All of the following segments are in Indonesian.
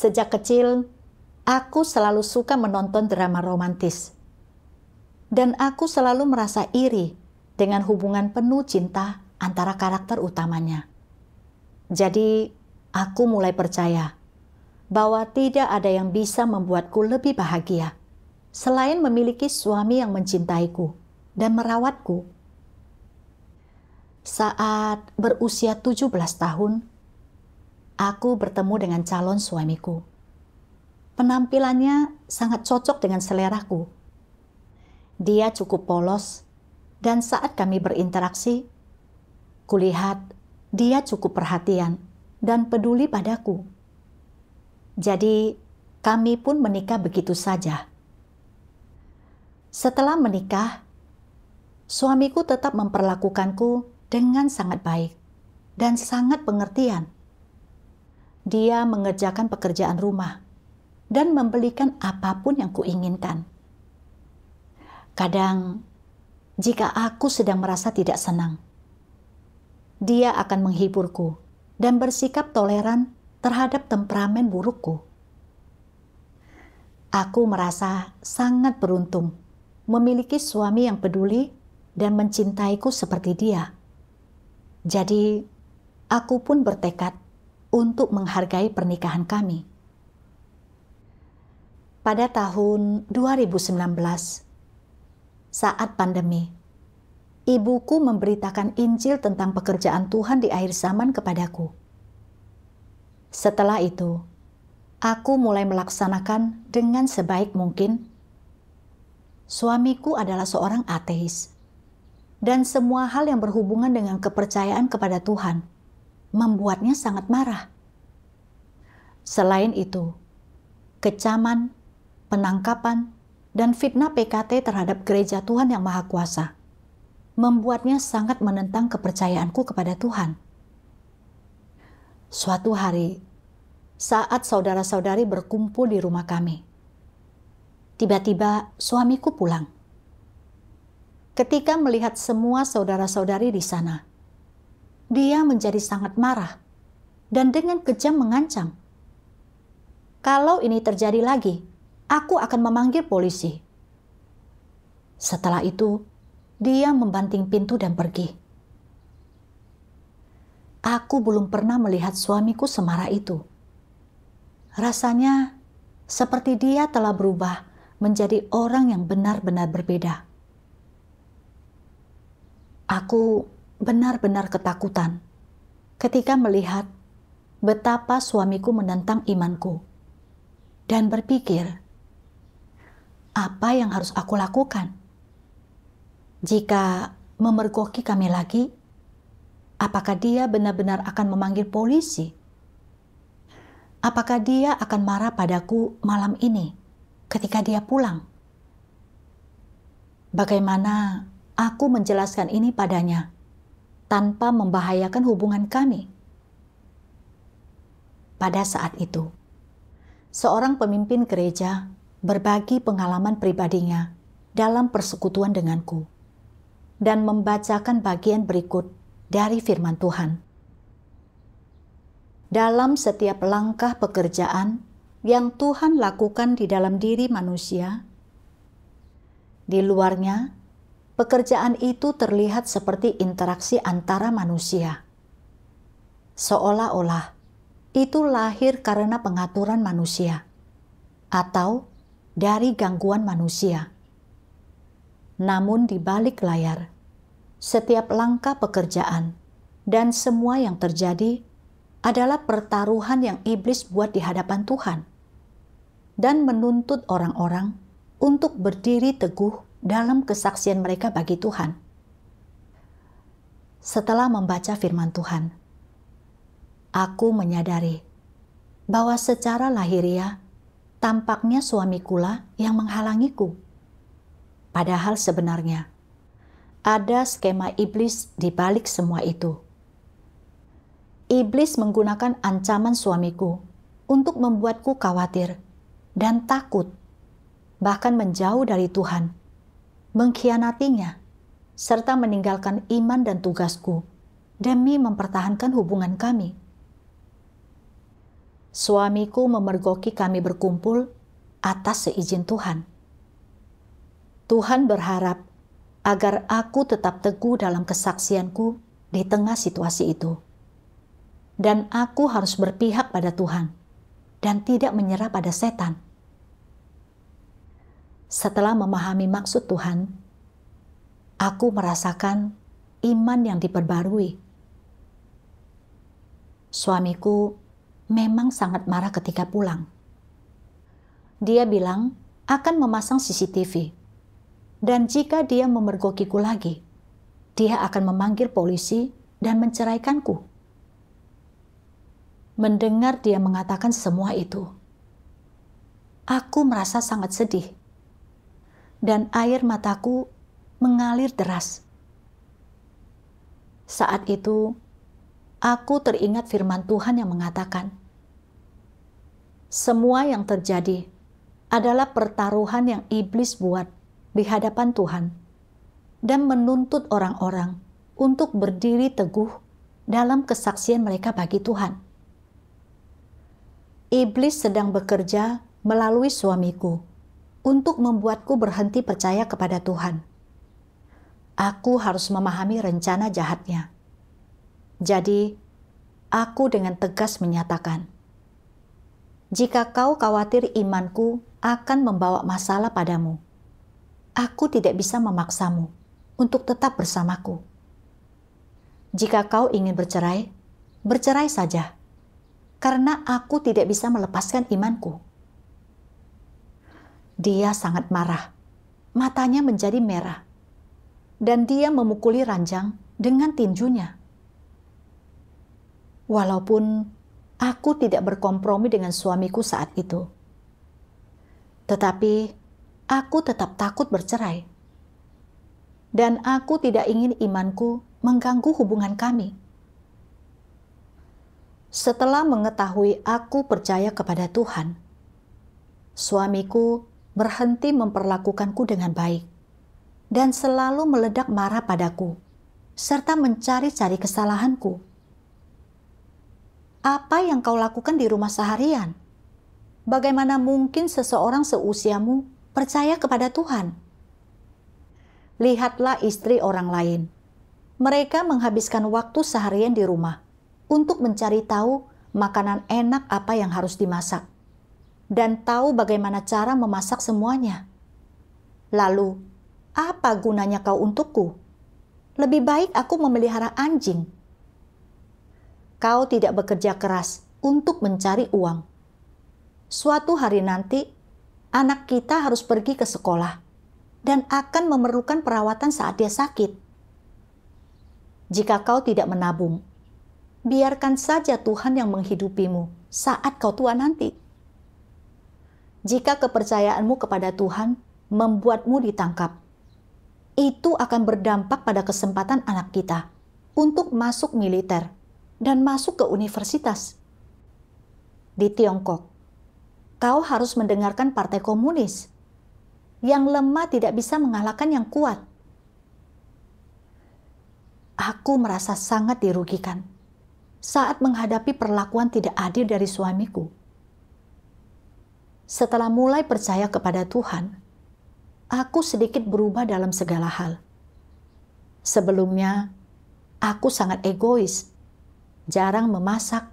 Sejak kecil, aku selalu suka menonton drama romantis. Dan aku selalu merasa iri dengan hubungan penuh cinta antara karakter utamanya. Jadi, aku mulai percaya bahwa tidak ada yang bisa membuatku lebih bahagia selain memiliki suami yang mencintaiku dan merawatku. Saat berusia 17 tahun, aku bertemu dengan calon suamiku. Penampilannya sangat cocok dengan seleraku. Dia cukup polos, dan saat kami berinteraksi, kulihat dia cukup perhatian dan peduli padaku. Jadi, kami pun menikah begitu saja. Setelah menikah, suamiku tetap memperlakukanku dengan sangat baik dan sangat pengertian. Dia mengerjakan pekerjaan rumah dan membelikan apapun yang kuinginkan. Kadang, jika aku sedang merasa tidak senang, dia akan menghiburku dan bersikap toleran terhadap temperamen burukku. Aku merasa sangat beruntung memiliki suami yang peduli dan mencintaiku seperti dia. Jadi, aku pun bertekad untuk menghargai pernikahan kami. Pada tahun 2019, saat pandemi, ibuku memberitakan Injil tentang pekerjaan Tuhan di akhir zaman kepadaku. Setelah itu, aku mulai melaksanakan dengan sebaik mungkin. Suamiku adalah seorang ateis, dan semua hal yang berhubungan dengan kepercayaan kepada Tuhan membuatnya sangat marah. Selain itu, kecaman, penangkapan, dan fitnah PKT terhadap gereja Tuhan yang Maha Kuasa membuatnya sangat menentang kepercayaanku kepada Tuhan. Suatu hari, saat saudara-saudari berkumpul di rumah kami, tiba-tiba suamiku pulang. Ketika melihat semua saudara-saudari di sana, dia menjadi sangat marah dan dengan kejam mengancam, "Kalau ini terjadi lagi, aku akan memanggil polisi." Setelah itu, dia membanting pintu dan pergi. Aku belum pernah melihat suamiku semarah itu. Rasanya seperti dia telah berubah menjadi orang yang benar-benar berbeda. Aku benar-benar ketakutan ketika melihat betapa suamiku menentang imanku dan berpikir, apa yang harus aku lakukan? Jika memergoki kami lagi, apakah dia benar-benar akan memanggil polisi? Apakah dia akan marah padaku malam ini ketika dia pulang? Bagaimana aku menjelaskan ini padanya tanpa membahayakan hubungan kami? Pada saat itu, seorang pemimpin gereja berbagi pengalaman pribadinya dalam persekutuan denganku dan membacakan bagian berikut dari firman Tuhan. Dalam setiap langkah pekerjaan yang Tuhan lakukan di dalam diri manusia, di luarnya, pekerjaan itu terlihat seperti interaksi antara manusia. Seolah-olah itu lahir karena pengaturan manusia atau dari gangguan manusia. Namun di balik layar, setiap langkah pekerjaan dan semua yang terjadi adalah pertaruhan yang iblis buat di hadapan Tuhan dan menuntut orang-orang untuk berdiri teguh dalam kesaksian mereka bagi Tuhan. Setelah membaca firman Tuhan, aku menyadari bahwa secara lahiriah tampaknya suamikulah yang menghalangiku. Padahal sebenarnya ada skema iblis di balik semua itu. Iblis menggunakan ancaman suamiku untuk membuatku khawatir dan takut, bahkan menjauh dari Tuhan, mengkhianatinya, serta meninggalkan iman dan tugasku demi mempertahankan hubungan kami. suamiku memergoki kami berkumpul atas seizin Tuhan. Tuhan berharap agar aku tetap teguh dalam kesaksianku di tengah situasi itu. Dan aku harus berpihak pada Tuhan dan tidak menyerah pada setan. Setelah memahami maksud Tuhan, aku merasakan iman yang diperbarui. Suamiku memang sangat marah ketika pulang. Dia bilang akan memasang CCTV, dan jika dia memergokiku lagi, dia akan memanggil polisi dan menceraikanku. Mendengar dia mengatakan semua itu, aku merasa sangat sedih, dan air mataku mengalir deras. Saat itu, aku teringat firman Tuhan yang mengatakan, semua yang terjadi adalah pertaruhan yang iblis buat di hadapan Tuhan dan menuntut orang-orang untuk berdiri teguh dalam kesaksian mereka bagi Tuhan. Iblis sedang bekerja melalui suamiku untuk membuatku berhenti percaya kepada Tuhan. Aku harus memahami rencana jahatnya. Jadi, aku dengan tegas menyatakan, jika kau khawatir imanku akan membawa masalah padamu, aku tidak bisa memaksamu untuk tetap bersamaku. Jika kau ingin bercerai, bercerai saja, karena aku tidak bisa melepaskan imanku. Dia sangat marah, matanya menjadi merah, dan dia memukuli ranjang dengan tinjunya. Walaupun aku tidak berkompromi dengan suamiku saat itu, tetapi aku tetap takut bercerai. Dan aku tidak ingin imanku mengganggu hubungan kami. Setelah mengetahui aku percaya kepada Tuhan, suamiku berhenti memperlakukanku dengan baik dan selalu meledak marah padaku, serta mencari-cari kesalahanku. Apa yang kau lakukan di rumah seharian? Bagaimana mungkin seseorang seusiamu percaya kepada Tuhan? Lihatlah istri orang lain. Mereka menghabiskan waktu seharian di rumah untuk mencari tahu makanan enak apa yang harus dimasak dan tahu bagaimana cara memasak semuanya. Lalu, apa gunanya kau untukku? Lebih baik aku memelihara anjing. Kau tidak bekerja keras untuk mencari uang. Suatu hari nanti, anak kita harus pergi ke sekolah dan akan memerlukan perawatan saat dia sakit. Jika kau tidak menabung, biarkan saja Tuhan yang menghidupimu saat kau tua nanti. Jika kepercayaanmu kepada Tuhan membuatmu ditangkap, itu akan berdampak pada kesempatan anak kita untuk masuk militer dan masuk ke universitas. Di Tiongkok, kau harus mendengarkan Partai Komunis. Yang lemah tidak bisa mengalahkan yang kuat. Aku merasa sangat dirugikan saat menghadapi perlakuan tidak adil dari suamiku. Setelah mulai percaya kepada Tuhan, aku sedikit berubah dalam segala hal. Sebelumnya, aku sangat egois, jarang memasak,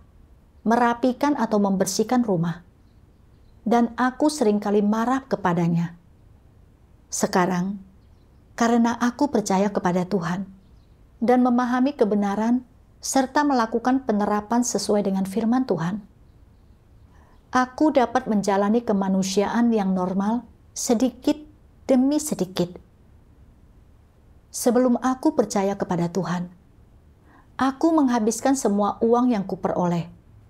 merapikan atau membersihkan rumah, dan aku seringkali marah kepadanya. Sekarang, karena aku percaya kepada Tuhan dan memahami kebenaran serta melakukan penerapan sesuai dengan firman Tuhan, aku dapat menjalani kemanusiaan yang normal sedikit demi sedikit. Sebelum aku percaya kepada Tuhan, aku menghabiskan semua uang yang kuperoleh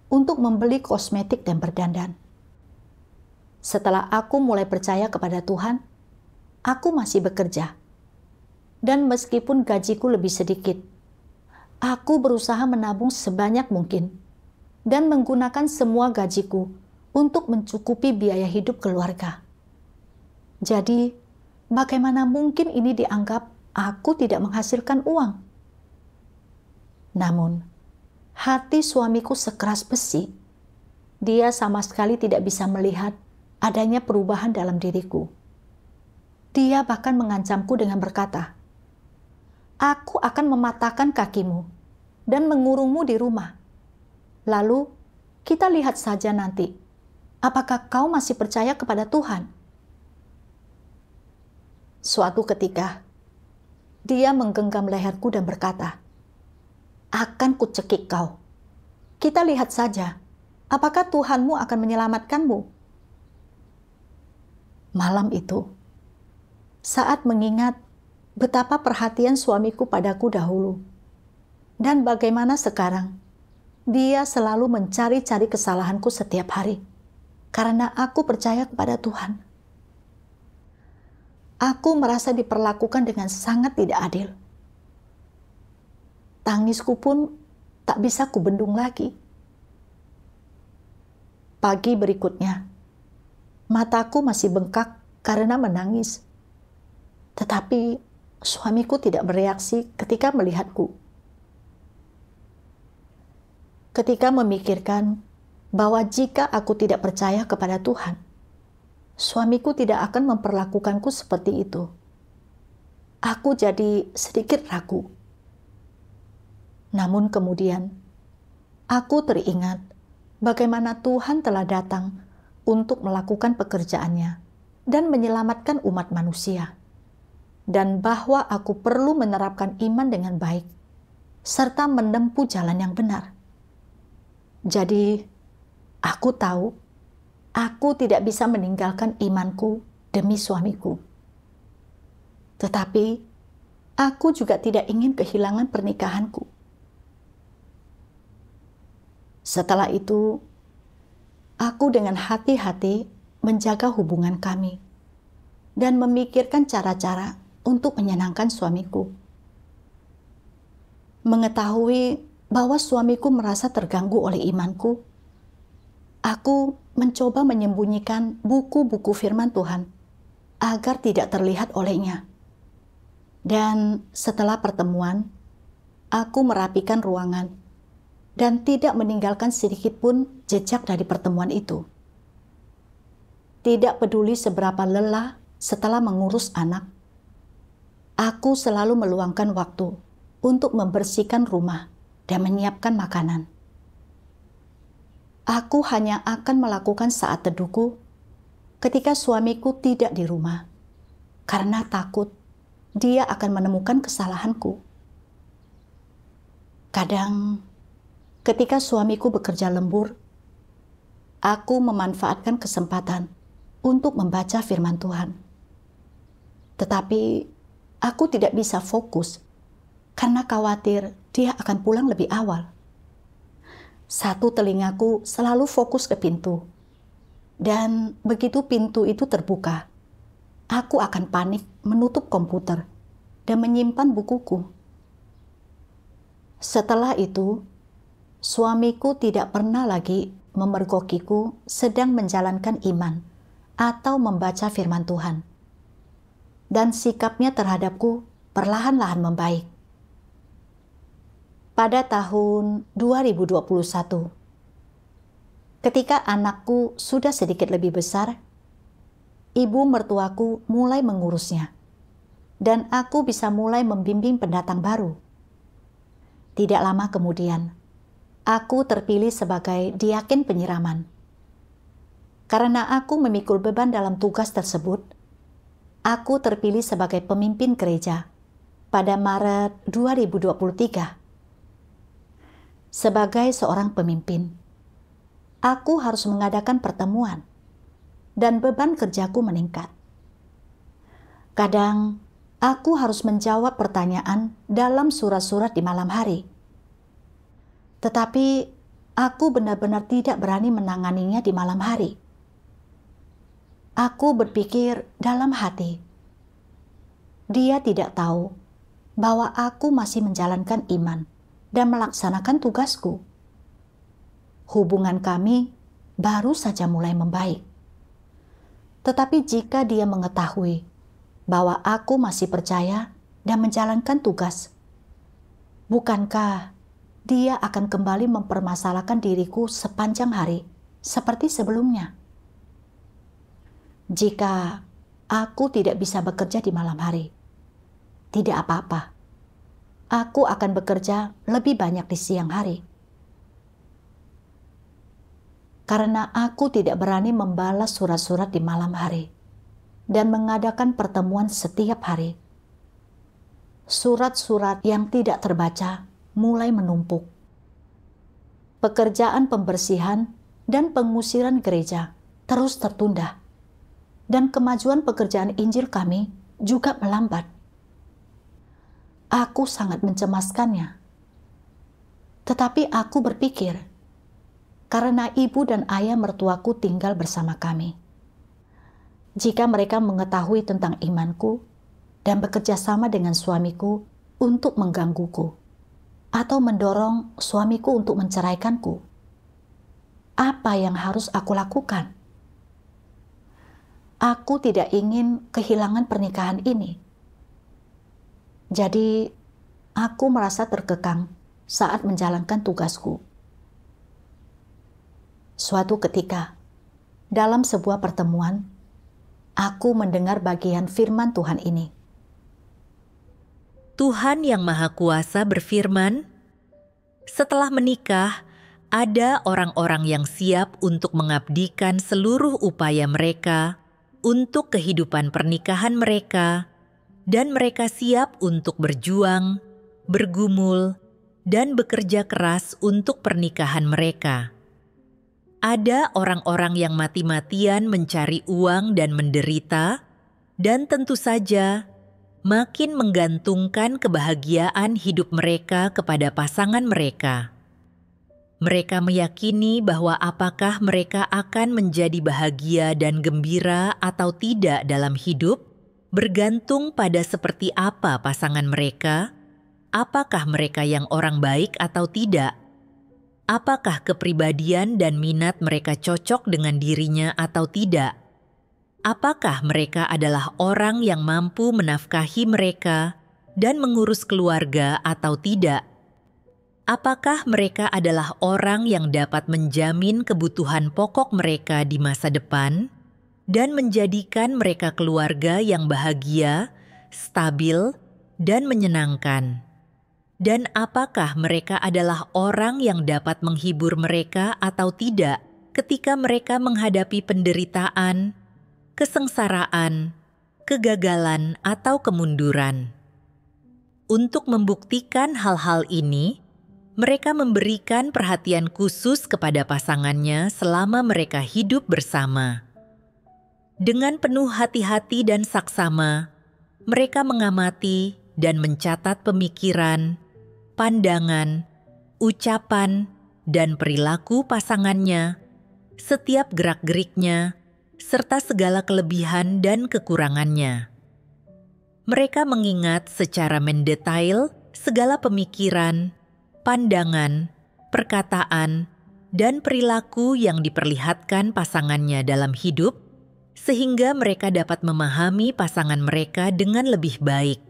untuk membeli kosmetik dan berdandan. Setelah aku mulai percaya kepada Tuhan, aku masih bekerja. Dan meskipun gajiku lebih sedikit, aku berusaha menabung sebanyak mungkin dan menggunakan semua gajiku untuk mencukupi biaya hidup keluarga. Jadi, bagaimana mungkin ini dianggap aku tidak menghasilkan uang? Namun, hati suamiku sekeras besi dia sama sekali tidak bisa melihat adanya perubahan dalam diriku. Dia bahkan mengancamku dengan berkata, "Aku akan mematahkan kakimu dan mengurungmu di rumah. Lalu kita lihat saja nanti, apakah kau masih percaya kepada Tuhan?" Suatu ketika, dia menggenggam leherku dan berkata, "Akan kucekik kau. Kita lihat saja, apakah Tuhanmu akan menyelamatkanmu." Malam itu, saat mengingat betapa perhatian suamiku padaku dahulu, dan bagaimana sekarang dia selalu mencari-cari kesalahanku setiap hari, karena aku percaya kepada Tuhan. Aku merasa diperlakukan dengan sangat tidak adil. Tangisku pun tak bisa kubendung lagi. Pagi berikutnya, mataku masih bengkak karena menangis. Tetapi suamiku tidak bereaksi ketika melihatku. Ketika memikirkan bahwa jika aku tidak percaya kepada Tuhan, suamiku tidak akan memperlakukanku seperti itu, aku jadi sedikit ragu. Namun kemudian, aku teringat bagaimana Tuhan telah datang untuk melakukan pekerjaannya dan menyelamatkan umat manusia, dan bahwa aku perlu menerapkan iman dengan baik, serta menempuh jalan yang benar. Jadi, aku tahu aku tidak bisa meninggalkan imanku demi suamiku. Tetapi, aku juga tidak ingin kehilangan pernikahanku. Setelah itu, aku dengan hati-hati menjaga hubungan kami dan memikirkan cara-cara untuk menyenangkan suamiku. Mengetahui bahwa suamiku merasa terganggu oleh imanku, aku mencoba menyembunyikan buku-buku firman Tuhan agar tidak terlihat olehnya. Dan setelah pertemuan, aku merapikan ruangan dan tidak meninggalkan sedikit pun jejak dari pertemuan itu. Tidak peduli seberapa lelah setelah mengurus anak, aku selalu meluangkan waktu untuk membersihkan rumah dan menyiapkan makanan. Aku hanya akan melakukan saat teduhku ketika suamiku tidak di rumah, karena takut dia akan menemukan kesalahanku. Kadang, ketika suamiku bekerja lembur, aku memanfaatkan kesempatan untuk membaca firman Tuhan. Tetapi, aku tidak bisa fokus karena khawatir dia akan pulang lebih awal. Satu telingaku selalu fokus ke pintu, dan begitu pintu itu terbuka, aku akan panik menutup komputer dan menyimpan bukuku. Setelah itu, suamiku tidak pernah lagi memergokiku sedang menjalankan iman atau membaca firman Tuhan. Dan sikapnya terhadapku perlahan-lahan membaik. Pada tahun 2021, ketika anakku sudah sedikit lebih besar, ibu mertuaku mulai mengurusnya, dan aku bisa mulai membimbing pendatang baru. Tidak lama kemudian, aku terpilih sebagai diaken penyiraman. Karena aku memikul beban dalam tugas tersebut, aku terpilih sebagai pemimpin gereja pada Maret 2023. Sebagai seorang pemimpin, aku harus mengadakan pertemuan, dan beban kerjaku meningkat. Kadang, aku harus menjawab pertanyaan dalam surat-surat di malam hari. Tetapi, aku benar-benar tidak berani menanganinya di malam hari. Aku berpikir dalam hati, dia tidak tahu bahwa aku masih menjalankan iman dan melaksanakan tugasku. Hubungan kami baru saja mulai membaik. Tetapi jika dia mengetahui bahwa aku masih percaya dan menjalankan tugas, bukankah dia akan kembali mempermasalahkan diriku sepanjang hari seperti sebelumnya. Jika aku tidak bisa bekerja di malam hari, tidak apa-apa. Aku akan bekerja lebih banyak di siang hari. Karena aku tidak berani membalas surat-surat di malam hari dan mengadakan pertemuan setiap hari. Surat-surat yang tidak terbaca mulai menumpuk. Pekerjaan pembersihan dan pengusiran gereja terus tertunda. Dan kemajuan pekerjaan Injil kami juga melambat. Aku sangat mencemaskannya. Tetapi aku berpikir, karena ibu dan ayah mertuaku tinggal bersama kami. Jika mereka mengetahui tentang imanku dan bekerja sama dengan suamiku untuk menggangguku atau mendorong suamiku untuk menceraikanku, apa yang harus aku lakukan? Aku tidak ingin kehilangan pernikahan ini. Jadi, aku merasa terkekang saat menjalankan tugasku. Suatu ketika, dalam sebuah pertemuan, aku mendengar bagian firman Tuhan ini. Tuhan Yang Maha Kuasa berfirman, "Setelah menikah, ada orang-orang yang siap untuk mengabdikan seluruh upaya mereka untuk kehidupan pernikahan mereka, dan mereka siap untuk berjuang, bergumul, dan bekerja keras untuk pernikahan mereka. Ada orang-orang yang mati-matian mencari uang dan menderita, dan tentu saja makin menggantungkan kebahagiaan hidup mereka kepada pasangan mereka. Mereka meyakini bahwa apakah mereka akan menjadi bahagia dan gembira atau tidak dalam hidup, bergantung pada seperti apa pasangan mereka, apakah mereka yang orang baik atau tidak, apakah kepribadian dan minat mereka cocok dengan dirinya atau tidak, apakah mereka adalah orang yang mampu menafkahi mereka dan mengurus keluarga atau tidak. Apakah mereka adalah orang yang dapat menjamin kebutuhan pokok mereka di masa depan dan menjadikan mereka keluarga yang bahagia, stabil, dan menyenangkan? Dan apakah mereka adalah orang yang dapat menghibur mereka atau tidak ketika mereka menghadapi penderitaan, kesengsaraan, kegagalan, atau kemunduran? Untuk membuktikan hal-hal ini, mereka memberikan perhatian khusus kepada pasangannya selama mereka hidup bersama. Dengan penuh hati-hati dan saksama, mereka mengamati dan mencatat pemikiran, pandangan, ucapan, dan perilaku pasangannya, setiap gerak-geriknya, serta segala kelebihan dan kekurangannya. Mereka mengingat secara mendetail segala pemikiran, pandangan, perkataan, dan perilaku yang diperlihatkan pasangannya dalam hidup, sehingga mereka dapat memahami pasangan mereka dengan lebih baik.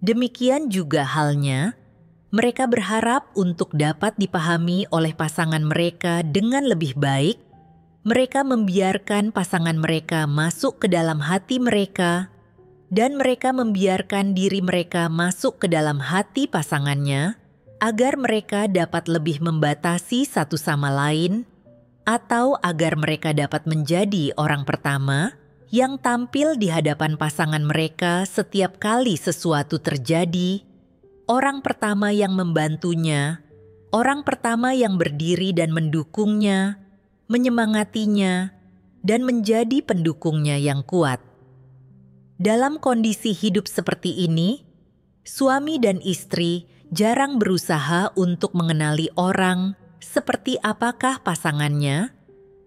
Demikian juga halnya, mereka berharap untuk dapat dipahami oleh pasangan mereka dengan lebih baik. Mereka membiarkan pasangan mereka masuk ke dalam hati mereka, dan mereka membiarkan diri mereka masuk ke dalam hati pasangannya, agar mereka dapat lebih membatasi satu sama lain, atau agar mereka dapat menjadi orang pertama yang tampil di hadapan pasangan mereka setiap kali sesuatu terjadi, orang pertama yang membantunya, orang pertama yang berdiri dan mendukungnya, menyemangatinya, dan menjadi pendukungnya yang kuat. Dalam kondisi hidup seperti ini, suami dan istri jarang berusaha untuk mengenali orang seperti apakah pasangannya,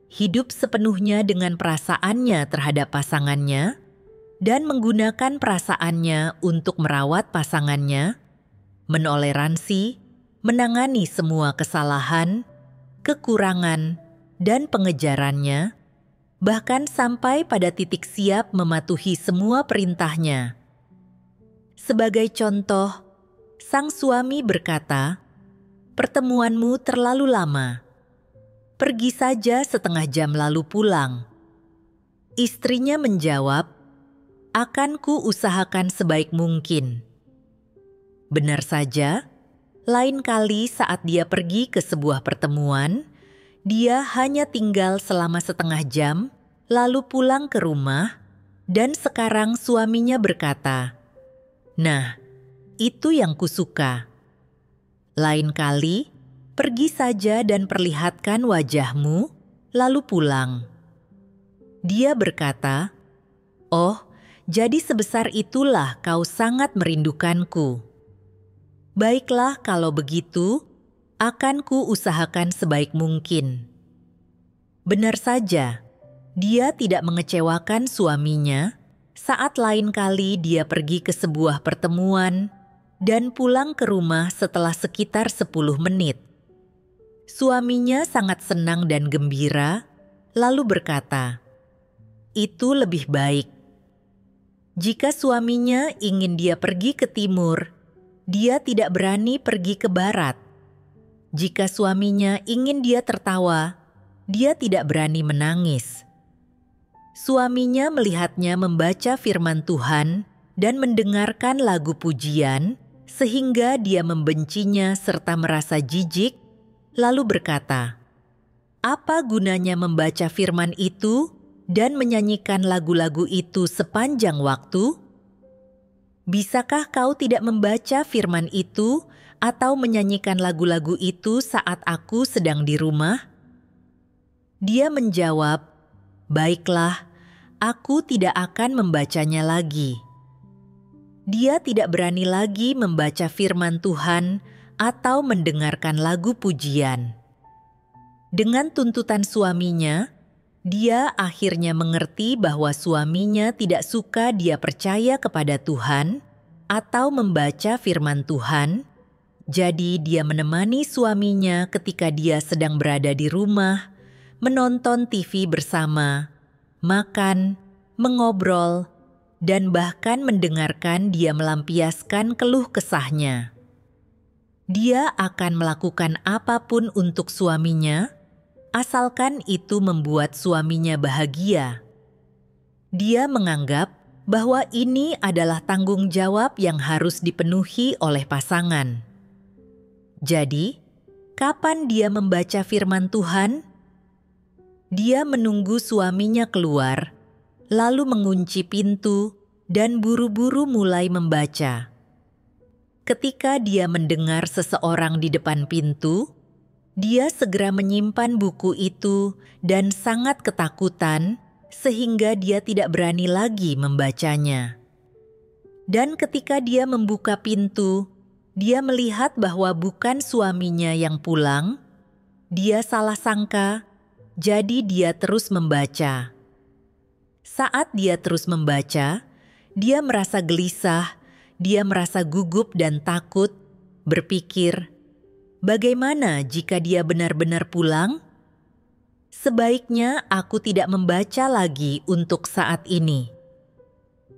hidup sepenuhnya dengan perasaannya terhadap pasangannya, dan menggunakan perasaannya untuk merawat pasangannya, menoleransi, menangani semua kesalahan, kekurangan, dan pengejarannya, bahkan sampai pada titik siap mematuhi semua perintahnya. Sebagai contoh, sang suami berkata, "Pertemuanmu terlalu lama." Pergi saja setengah jam lalu pulang." Istrinya menjawab, "Akan kuusahakan sebaik mungkin." Benar saja, lain kali saat dia pergi ke sebuah pertemuan, dia hanya tinggal selama setengah jam, lalu pulang ke rumah, dan sekarang suaminya berkata, "Nah, itu yang kusuka. Lain kali, pergi saja dan perlihatkan wajahmu, lalu pulang." Dia berkata, "Oh, jadi sebesar itulah kau sangat merindukanku. Baiklah kalau begitu, akan kuusahakan sebaik mungkin." Benar saja, dia tidak mengecewakan suaminya saat lain kali dia pergi ke sebuah pertemuan dan pulang ke rumah setelah sekitar 10 menit. Suaminya sangat senang dan gembira, lalu berkata, "Itu lebih baik." Jika suaminya ingin dia pergi ke timur, dia tidak berani pergi ke barat. Jika suaminya ingin dia tertawa, dia tidak berani menangis. Suaminya melihatnya membaca firman Tuhan dan mendengarkan lagu pujian, sehingga dia membencinya serta merasa jijik, lalu berkata, "Apa gunanya membaca firman itu dan menyanyikan lagu-lagu itu sepanjang waktu? Bisakah kau tidak membaca firman itu atau menyanyikan lagu-lagu itu saat aku sedang di rumah?" Dia menjawab, "Baiklah, aku tidak akan membacanya lagi." Dia tidak berani lagi membaca firman Tuhan atau mendengarkan lagu pujian. Dengan tuntutan suaminya, dia akhirnya mengerti bahwa suaminya tidak suka dia percaya kepada Tuhan atau membaca firman Tuhan. Jadi dia menemani suaminya ketika dia sedang berada di rumah, menonton TV bersama, makan, mengobrol, dan bahkan mendengarkan dia melampiaskan keluh kesahnya. Dia akan melakukan apapun untuk suaminya, asalkan itu membuat suaminya bahagia. Dia menganggap bahwa ini adalah tanggung jawab yang harus dipenuhi oleh pasangan. Jadi, kapan dia membaca firman Tuhan? Dia menunggu suaminya keluar, lalu mengunci pintu dan buru-buru mulai membaca. Ketika dia mendengar seseorang di depan pintu, dia segera menyimpan buku itu dan sangat ketakutan sehingga dia tidak berani lagi membacanya. Dan ketika dia membuka pintu, dia melihat bahwa bukan suaminya yang pulang. Dia salah sangka, jadi dia terus membaca. Saat dia terus membaca, dia merasa gelisah, dia merasa gugup dan takut, berpikir, bagaimana jika dia benar-benar pulang? Sebaiknya aku tidak membaca lagi untuk saat ini.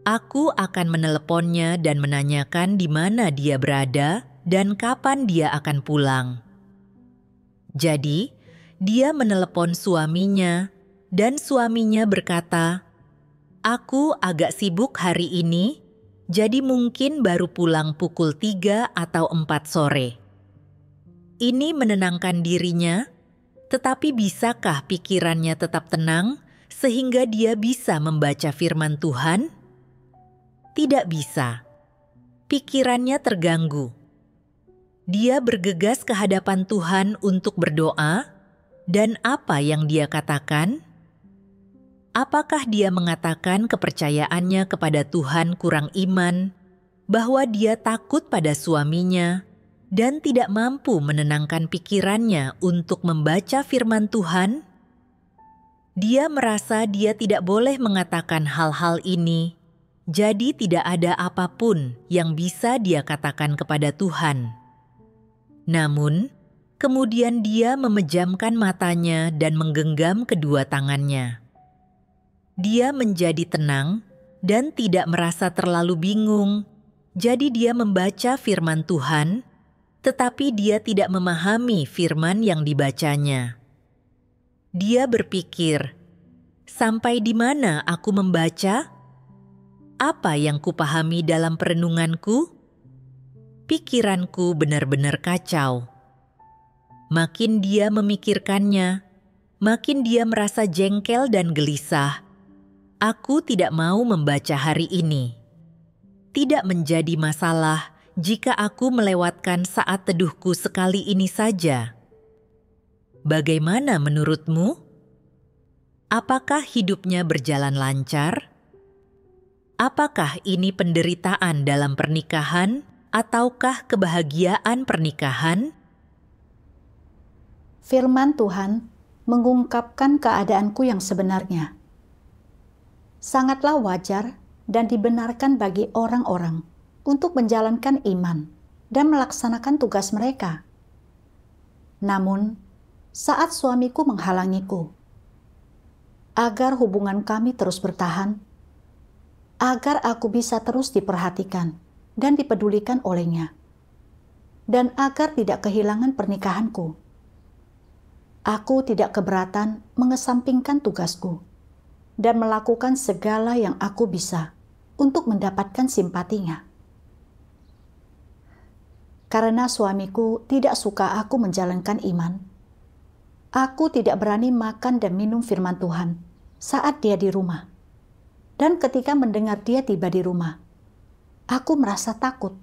Aku akan meneleponnya dan menanyakan di mana dia berada dan kapan dia akan pulang. Jadi, dia menelepon suaminya dan suaminya berkata, "Aku agak sibuk hari ini, jadi mungkin baru pulang pukul 3 atau 4 sore. Ini menenangkan dirinya, tetapi bisakah pikirannya tetap tenang sehingga dia bisa membaca firman Tuhan? Tidak bisa. Pikirannya terganggu. Dia bergegas ke hadapan Tuhan untuk berdoa, dan apa yang dia katakan? Apakah dia mengatakan kepercayaannya kepada Tuhan kurang iman, bahwa dia takut pada suaminya, dan tidak mampu menenangkan pikirannya untuk membaca firman Tuhan? Dia merasa dia tidak boleh mengatakan hal-hal ini, jadi tidak ada apapun yang bisa dia katakan kepada Tuhan. Namun, kemudian dia memejamkan matanya dan menggenggam kedua tangannya. Dia menjadi tenang dan tidak merasa terlalu bingung, jadi dia membaca firman Tuhan, tetapi dia tidak memahami firman yang dibacanya. Dia berpikir, "Sampai di mana aku membaca? Apa yang kupahami dalam perenunganku?" Pikiranku benar-benar kacau. Makin dia memikirkannya, makin dia merasa jengkel dan gelisah. Aku tidak mau membaca hari ini. Tidak menjadi masalah jika aku melewatkan saat teduhku sekali ini saja. Bagaimana menurutmu? Apakah hidupnya berjalan lancar? Apakah ini penderitaan dalam pernikahan ataukah kebahagiaan pernikahan? Firman Tuhan mengungkapkan keadaanku yang sebenarnya. Sangatlah wajar dan dibenarkan bagi orang-orang untuk menjalankan iman dan melaksanakan tugas mereka. Namun, saat suamiku menghalangiku, agar hubungan kami terus bertahan, agar aku bisa terus diperhatikan dan dipedulikan olehnya, dan agar tidak kehilangan pernikahanku, aku tidak keberatan mengesampingkan tugasku dan melakukan segala yang aku bisa untuk mendapatkan simpatinya. Karena suamiku tidak suka aku menjalankan iman, aku tidak berani makan dan minum firman Tuhan saat dia di rumah. Dan ketika mendengar dia tiba di rumah, aku merasa takut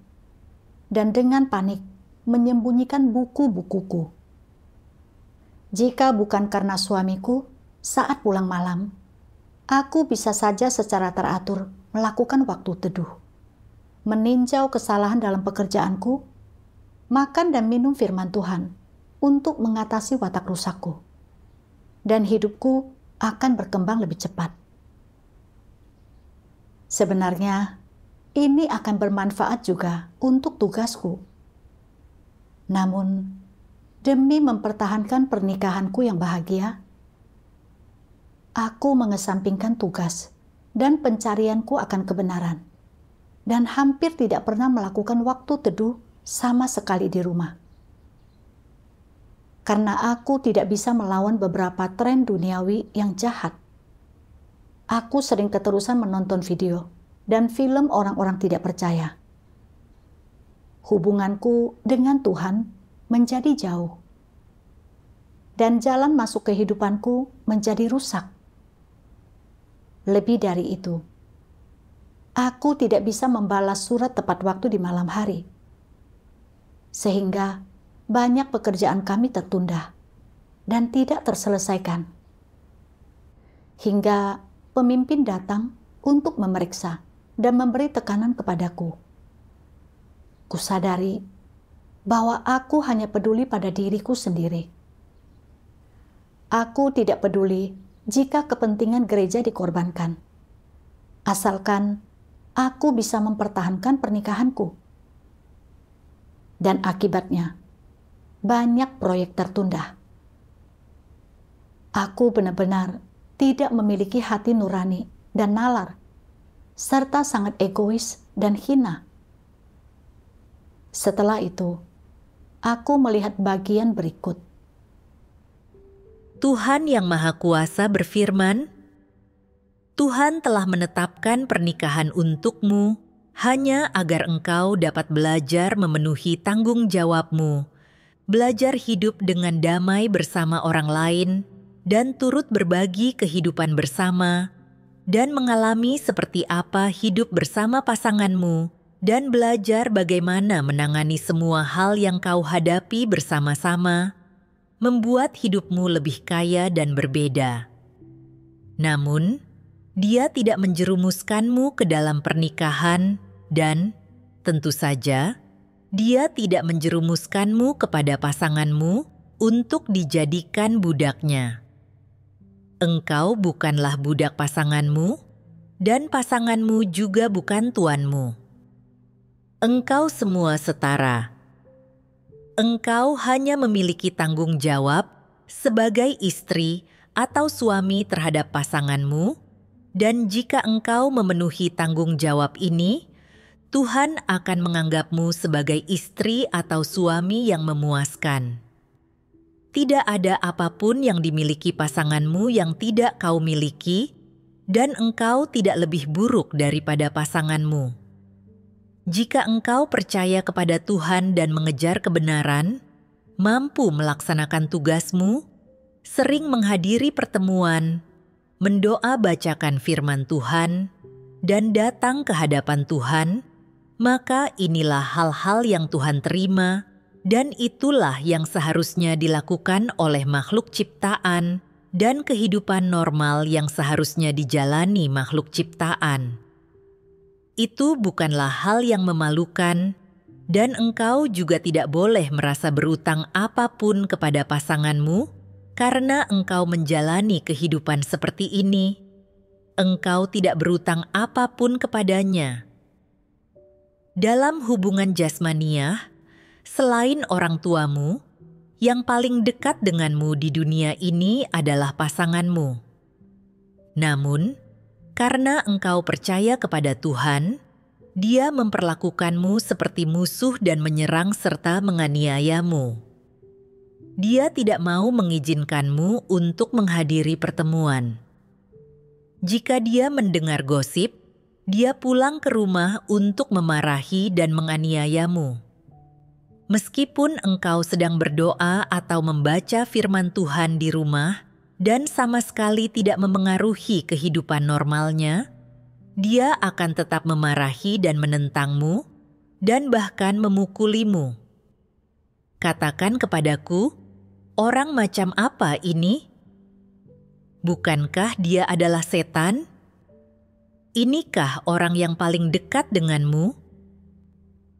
dan dengan panik menyembunyikan buku-bukuku. Jika bukan karena suamiku, saat pulang malam, aku bisa saja secara teratur melakukan waktu teduh, meninjau kesalahan dalam pekerjaanku, makan dan minum firman Tuhan untuk mengatasi watak rusakku, dan hidupku akan berkembang lebih cepat. Sebenarnya, ini akan bermanfaat juga untuk tugasku. Namun, demi mempertahankan pernikahanku yang bahagia, aku mengesampingkan tugas dan pencarianku akan kebenaran, dan hampir tidak pernah melakukan waktu teduh sama sekali di rumah. Karena aku tidak bisa melawan beberapa tren duniawi yang jahat, aku sering keterusan menonton video dan film orang-orang tidak percaya. Hubunganku dengan Tuhan menjadi jauh, dan jalan masuk kehidupanku menjadi rusak. Lebih dari itu, aku tidak bisa membalas surat tepat waktu di malam hari, sehingga banyak pekerjaan kami tertunda dan tidak terselesaikan. Hingga pemimpin datang untuk memeriksa dan memberi tekanan kepadaku. Kusadari bahwa aku hanya peduli pada diriku sendiri. Aku tidak peduli jika kepentingan gereja dikorbankan, asalkan aku bisa mempertahankan pernikahanku. Dan akibatnya, banyak proyek tertunda. Aku benar-benar tidak memiliki hati nurani dan nalar, serta sangat egois dan hina. Setelah itu, aku melihat bagian berikut. Tuhan Yang Maha Kuasa berfirman, "Tuhan telah menetapkan pernikahan untukmu hanya agar engkau dapat belajar memenuhi tanggung jawabmu, belajar hidup dengan damai bersama orang lain, dan turut berbagi kehidupan bersama, dan mengalami seperti apa hidup bersama pasanganmu, dan belajar bagaimana menangani semua hal yang kau hadapi bersama-sama, membuat hidupmu lebih kaya dan berbeda. Namun, Dia tidak menjerumuskanmu ke dalam pernikahan dan, tentu saja, Dia tidak menjerumuskanmu kepada pasanganmu untuk dijadikan budaknya. Engkau bukanlah budak pasanganmu, dan pasanganmu juga bukan tuanmu. Engkau semua setara. Engkau hanya memiliki tanggung jawab sebagai istri atau suami terhadap pasanganmu, dan jika engkau memenuhi tanggung jawab ini, Tuhan akan menganggapmu sebagai istri atau suami yang memuaskan. tidak ada apapun yang dimiliki pasanganmu yang tidak kau miliki, dan engkau tidak lebih buruk daripada pasanganmu. Jika engkau percaya kepada Tuhan dan mengejar kebenaran, mampu melaksanakan tugasmu, sering menghadiri pertemuan, mendoa bacakan firman Tuhan, dan datang ke hadapan Tuhan, maka inilah hal-hal yang Tuhan terima, dan itulah yang seharusnya dilakukan oleh makhluk ciptaan dan kehidupan normal yang seharusnya dijalani makhluk ciptaan. Itu bukanlah hal yang memalukan, dan engkau juga tidak boleh merasa berutang apapun kepada pasanganmu karena engkau menjalani kehidupan seperti ini. Engkau tidak berutang apapun kepadanya. Dalam hubungan jasmaniah, selain orang tuamu, yang paling dekat denganmu di dunia ini adalah pasanganmu. Namun, karena engkau percaya kepada Tuhan, Dia memperlakukanmu seperti musuh dan menyerang serta menganiayamu. Dia tidak mau mengizinkanmu untuk menghadiri pertemuan. Jika dia mendengar gosip, dia pulang ke rumah untuk memarahi dan menganiayamu. Meskipun engkau sedang berdoa atau membaca firman Tuhan di rumah dan sama sekali tidak memengaruhi kehidupan normalnya, dia akan tetap memarahi dan menentangmu dan bahkan memukulimu. Katakan kepadaku, orang macam apa ini? Bukankah dia adalah setan? Inikah orang yang paling dekat denganmu?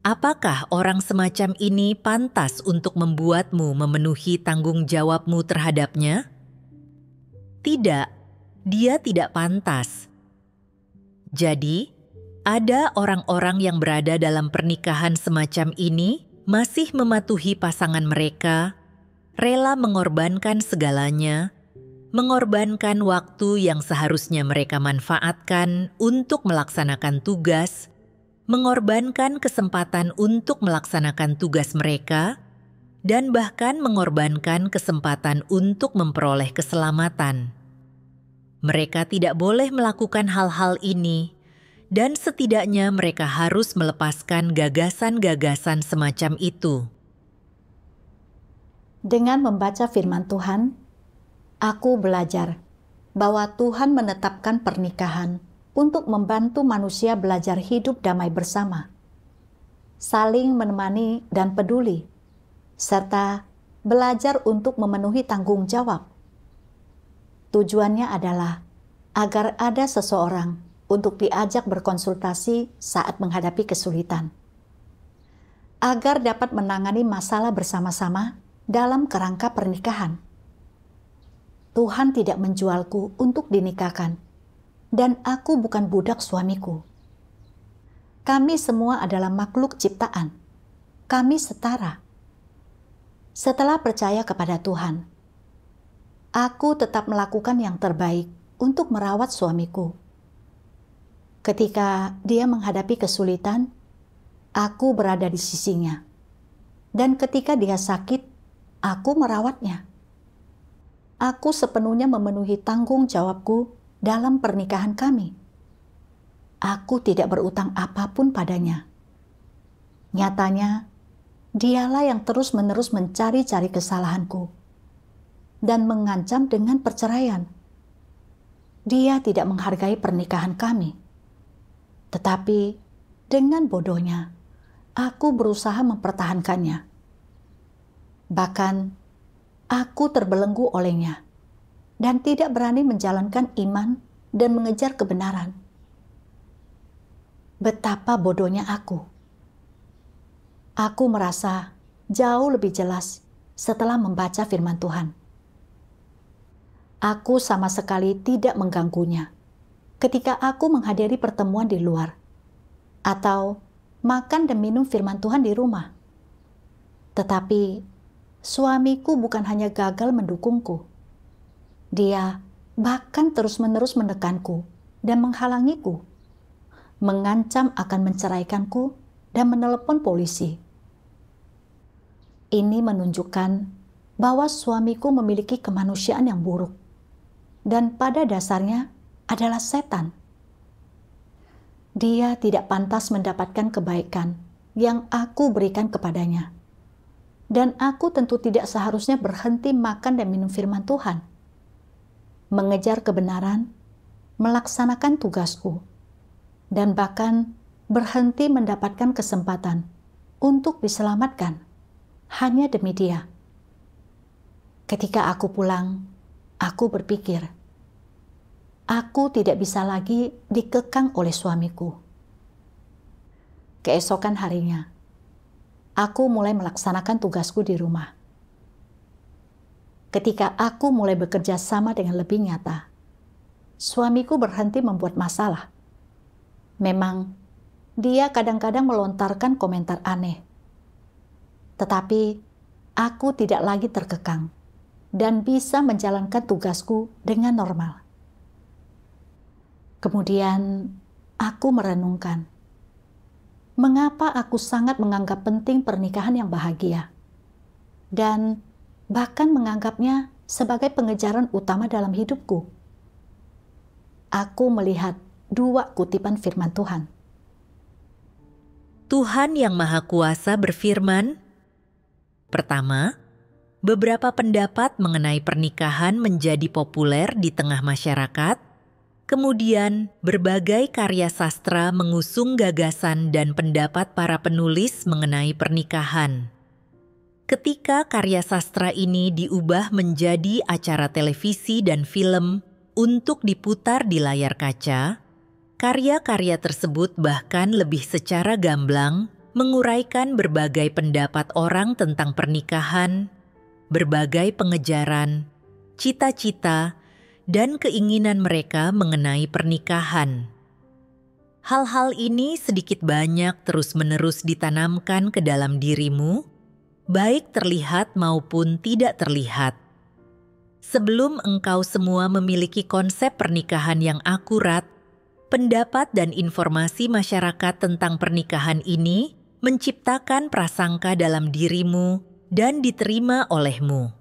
Apakah orang semacam ini pantas untuk membuatmu memenuhi tanggung jawabmu terhadapnya? Tidak, dia tidak pantas. Jadi, ada orang-orang yang berada dalam pernikahan semacam ini masih mematuhi pasangan mereka, rela mengorbankan segalanya, mengorbankan waktu yang seharusnya mereka manfaatkan untuk melaksanakan tugas, mengorbankan kesempatan untuk melaksanakan tugas mereka, dan bahkan mengorbankan kesempatan untuk memperoleh keselamatan. Mereka tidak boleh melakukan hal-hal ini, dan setidaknya mereka harus melepaskan gagasan-gagasan semacam itu. Dengan membaca firman Tuhan, aku belajar bahwa Tuhan menetapkan pernikahan untuk membantu manusia belajar hidup damai bersama, saling menemani dan peduli, serta belajar untuk memenuhi tanggung jawab. Tujuannya adalah agar ada seseorang untuk diajak berkonsultasi saat menghadapi kesulitan, agar dapat menangani masalah bersama-sama dalam kerangka pernikahan. Tuhan tidak menjualku untuk dinikahkan, dan aku bukan budak suamiku. Kami semua adalah makhluk ciptaan. Kami setara. Setelah percaya kepada Tuhan, aku tetap melakukan yang terbaik untuk merawat suamiku. Ketika dia menghadapi kesulitan, aku berada di sisinya. Dan ketika dia sakit, aku merawatnya. Aku sepenuhnya memenuhi tanggung jawabku dalam pernikahan kami. Aku tidak berutang apapun padanya. Nyatanya, dialah yang terus-menerus mencari-cari kesalahanku dan mengancam dengan perceraian. Dia tidak menghargai pernikahan kami. Tetapi dengan bodohnya, aku berusaha mempertahankannya. Bahkan, aku terbelenggu olehnya dan tidak berani menjalankan iman dan mengejar kebenaran. Betapa bodohnya aku. Aku merasa jauh lebih jelas setelah membaca firman Tuhan. Aku sama sekali tidak mengganggunya ketika aku menghadiri pertemuan di luar atau makan dan minum firman Tuhan di rumah. Tetapi suamiku bukan hanya gagal mendukungku. Dia bahkan terus-menerus menekanku dan menghalangiku, mengancam akan menceraikanku dan menelepon polisi. Ini menunjukkan bahwa suamiku memiliki kemanusiaan yang buruk dan pada dasarnya adalah setan. Dia tidak pantas mendapatkan kebaikan yang aku berikan kepadanya. Dan aku tentu tidak seharusnya berhenti makan dan minum firman Tuhan, mengejar kebenaran, melaksanakan tugasku, dan bahkan berhenti mendapatkan kesempatan untuk diselamatkan hanya demi dia. Ketika aku pulang, aku berpikir, aku tidak bisa lagi dikekang oleh suamiku. Keesokan harinya, aku mulai melaksanakan tugasku di rumah. Ketika aku mulai bekerja sama dengan lebih nyata, suamiku berhenti membuat masalah. Memang, dia kadang-kadang melontarkan komentar aneh. Tetapi, aku tidak lagi terkekang dan bisa menjalankan tugasku dengan normal. Kemudian, aku merenungkan, mengapa aku sangat menganggap penting pernikahan yang bahagia, dan bahkan menganggapnya sebagai pengejaran utama dalam hidupku. Aku melihat 2 kutipan firman Tuhan. Tuhan Yang Maha Kuasa berfirman, pertama, beberapa pendapat mengenai pernikahan menjadi populer di tengah masyarakat. Kemudian, berbagai karya sastra mengusung gagasan dan pendapat para penulis mengenai pernikahan. Ketika karya sastra ini diubah menjadi acara televisi dan film untuk diputar di layar kaca, karya-karya tersebut bahkan lebih secara gamblang menguraikan berbagai pendapat orang tentang pernikahan, berbagai pengejaran, cita-cita, dan keinginan mereka mengenai pernikahan. Hal-hal ini sedikit banyak terus-menerus ditanamkan ke dalam dirimu, baik terlihat maupun tidak terlihat. Sebelum engkau semua memiliki konsep pernikahan yang akurat, pendapat dan informasi masyarakat tentang pernikahan ini menciptakan prasangka dalam dirimu dan diterima olehmu.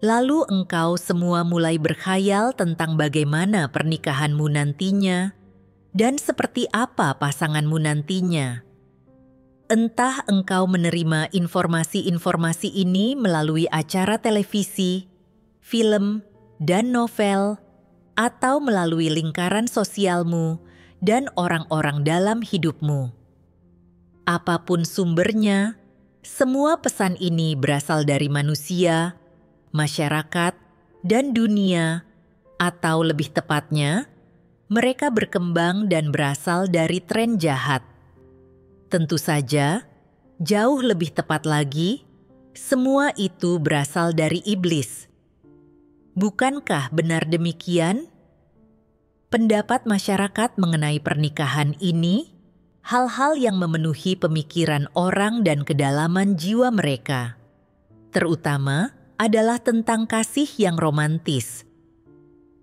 Lalu engkau semua mulai berkhayal tentang bagaimana pernikahanmu nantinya dan seperti apa pasanganmu nantinya. Entah engkau menerima informasi-informasi ini melalui acara televisi, film, dan novel, atau melalui lingkaran sosialmu dan orang-orang dalam hidupmu. Apapun sumbernya, semua pesan ini berasal dari manusia, masyarakat, dan dunia, atau lebih tepatnya, mereka berkembang dan berasal dari tren jahat. Tentu saja, jauh lebih tepat lagi, semua itu berasal dari iblis. Bukankah benar demikian? Pendapat masyarakat mengenai pernikahan ini, hal-hal yang memenuhi pemikiran orang dan kedalaman jiwa mereka, terutama adalah tentang kasih yang romantis.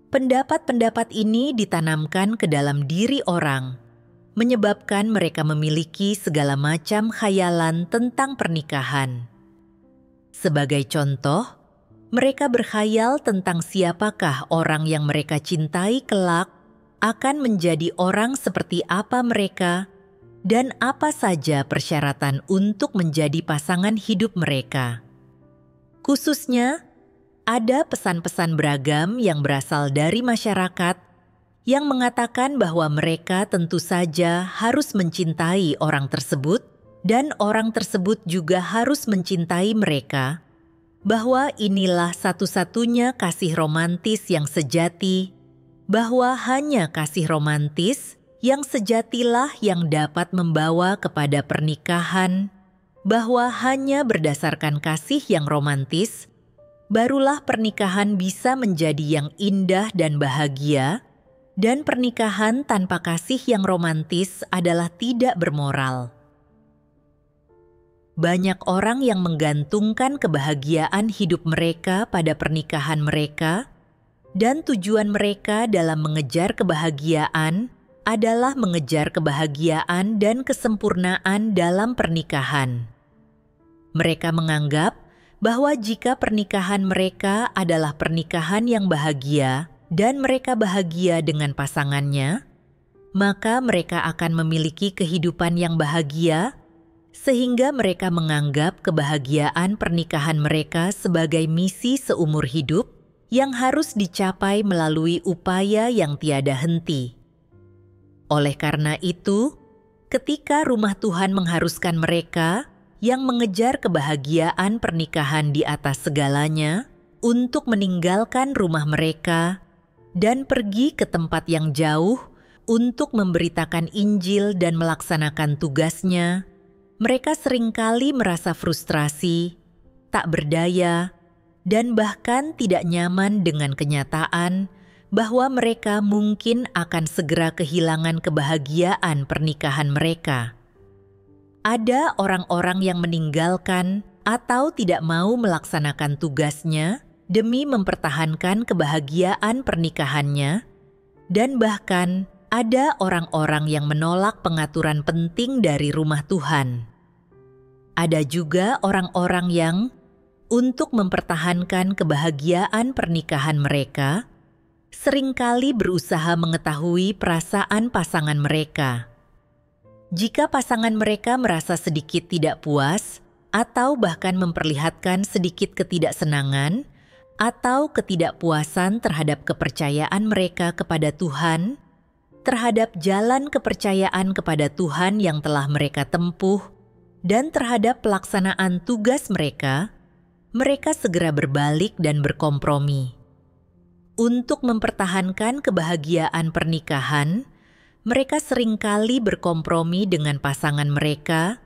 Pendapat-pendapat ini ditanamkan ke dalam diri orang, menyebabkan mereka memiliki segala macam khayalan tentang pernikahan. Sebagai contoh, mereka berkhayal tentang siapakah orang yang mereka cintai kelak akan menjadi orang seperti apa mereka dan apa saja persyaratan untuk menjadi pasangan hidup mereka. Khususnya, ada pesan-pesan beragam yang berasal dari masyarakat yang mengatakan bahwa mereka tentu saja harus mencintai orang tersebut dan orang tersebut juga harus mencintai mereka, bahwa inilah satu-satunya kasih romantis yang sejati, bahwa hanya kasih romantis yang sejatilah yang dapat membawa kepada pernikahan, bahwa hanya berdasarkan kasih yang romantis, barulah pernikahan bisa menjadi yang indah dan bahagia, dan pernikahan tanpa kasih yang romantis adalah tidak bermoral. Banyak orang yang menggantungkan kebahagiaan hidup mereka pada pernikahan mereka, dan tujuan mereka dalam mengejar kebahagiaan adalah mengejar kebahagiaan dan kesempurnaan dalam pernikahan. Mereka menganggap bahwa jika pernikahan mereka adalah pernikahan yang bahagia dan mereka bahagia dengan pasangannya, maka mereka akan memiliki kehidupan yang bahagia, sehingga mereka menganggap kebahagiaan pernikahan mereka sebagai misi seumur hidup yang harus dicapai melalui upaya yang tiada henti. Oleh karena itu, ketika rumah Tuhan mengharuskan mereka yang mengejar kebahagiaan pernikahan di atas segalanya untuk meninggalkan rumah mereka dan pergi ke tempat yang jauh untuk memberitakan Injil dan melaksanakan tugasnya, mereka seringkali merasa frustrasi, tak berdaya, dan bahkan tidak nyaman dengan kenyataan bahwa mereka mungkin akan segera kehilangan kebahagiaan pernikahan mereka. Ada orang-orang yang meninggalkan atau tidak mau melaksanakan tugasnya demi mempertahankan kebahagiaan pernikahannya, dan bahkan ada orang-orang yang menolak pengaturan penting dari rumah Tuhan. Ada juga orang-orang yang, untuk mempertahankan kebahagiaan pernikahan mereka, seringkali berusaha mengetahui perasaan pasangan mereka. Jika pasangan mereka merasa sedikit tidak puas, atau bahkan memperlihatkan sedikit ketidaksenangan, atau ketidakpuasan terhadap kepercayaan mereka kepada Tuhan, terhadap jalan kepercayaan kepada Tuhan yang telah mereka tempuh, dan terhadap pelaksanaan tugas mereka, mereka segera berbalik dan berkompromi. Untuk mempertahankan kebahagiaan pernikahan, mereka seringkali berkompromi dengan pasangan mereka,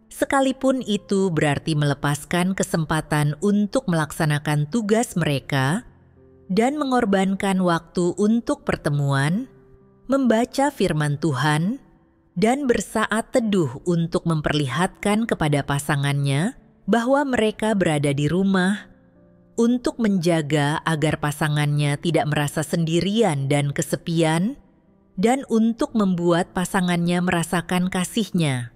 sekalipun itu berarti melepaskan kesempatan untuk melaksanakan tugas mereka dan mengorbankan waktu untuk pertemuan, membaca firman Tuhan, dan bersaat teduh untuk memperlihatkan kepada pasangannya bahwa mereka berada di rumah untuk menjaga agar pasangannya tidak merasa sendirian dan kesepian, dan untuk membuat pasangannya merasakan kasihnya.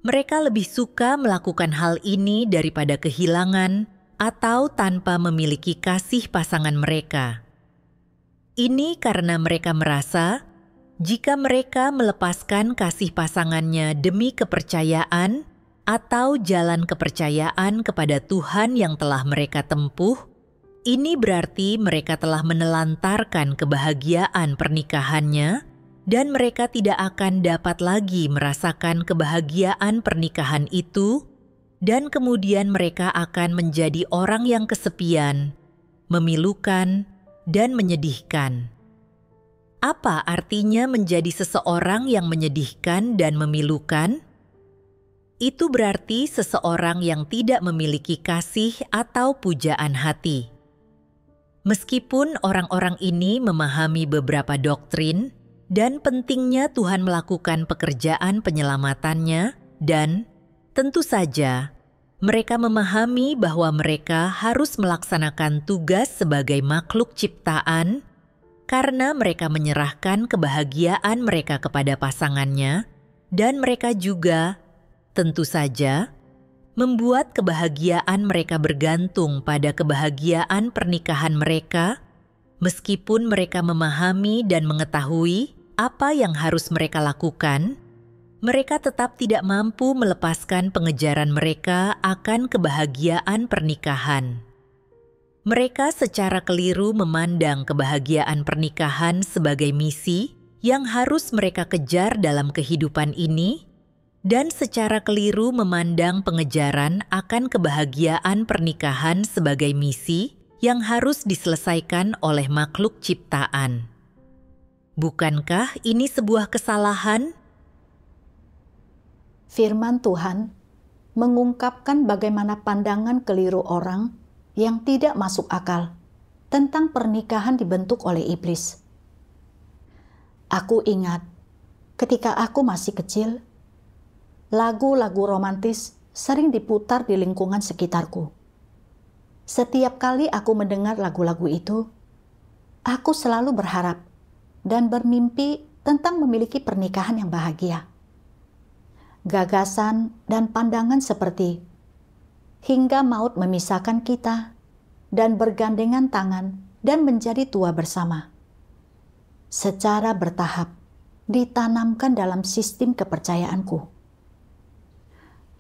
Mereka lebih suka melakukan hal ini daripada kehilangan atau tanpa memiliki kasih pasangan mereka. Ini karena mereka merasa jika mereka melepaskan kasih pasangannya demi kepercayaan atau jalan kepercayaan kepada Tuhan yang telah mereka tempuh, ini berarti mereka telah menelantarkan kebahagiaan pernikahannya dan mereka tidak akan dapat lagi merasakan kebahagiaan pernikahan itu, dan kemudian mereka akan menjadi orang yang kesepian, memilukan, dan menyedihkan. Apa artinya menjadi seseorang yang menyedihkan dan memilukan? Itu berarti seseorang yang tidak memiliki kasih atau pujaan hati. Meskipun orang-orang ini memahami beberapa doktrin dan pentingnya Tuhan melakukan pekerjaan penyelamatannya, dan tentu saja mereka memahami bahwa mereka harus melaksanakan tugas sebagai makhluk ciptaan karena mereka menyerahkan kebahagiaan mereka kepada pasangannya, dan mereka juga, tentu saja, membuat kebahagiaan mereka bergantung pada kebahagiaan pernikahan mereka, meskipun mereka memahami dan mengetahui apa yang harus mereka lakukan. Mereka tetap tidak mampu melepaskan pengejaran mereka akan kebahagiaan pernikahan. Mereka secara keliru memandang kebahagiaan pernikahan sebagai misi yang harus mereka kejar dalam kehidupan ini, dan secara keliru memandang pengejaran akan kebahagiaan pernikahan sebagai misi yang harus diselesaikan oleh makhluk ciptaan. Bukankah ini sebuah kesalahan? Firman Tuhan mengungkapkan bagaimana pandangan keliru orang yang tidak masuk akal tentang pernikahan dibentuk oleh iblis. Aku ingat ketika aku masih kecil, lagu-lagu romantis sering diputar di lingkungan sekitarku. Setiap kali aku mendengar lagu-lagu itu, aku selalu berharap dan bermimpi tentang memiliki pernikahan yang bahagia. Gagasan dan pandangan seperti hingga maut memisahkan kita dan bergandengan tangan dan menjadi tua bersama. Secara bertahap ditanamkan dalam sistem kepercayaanku.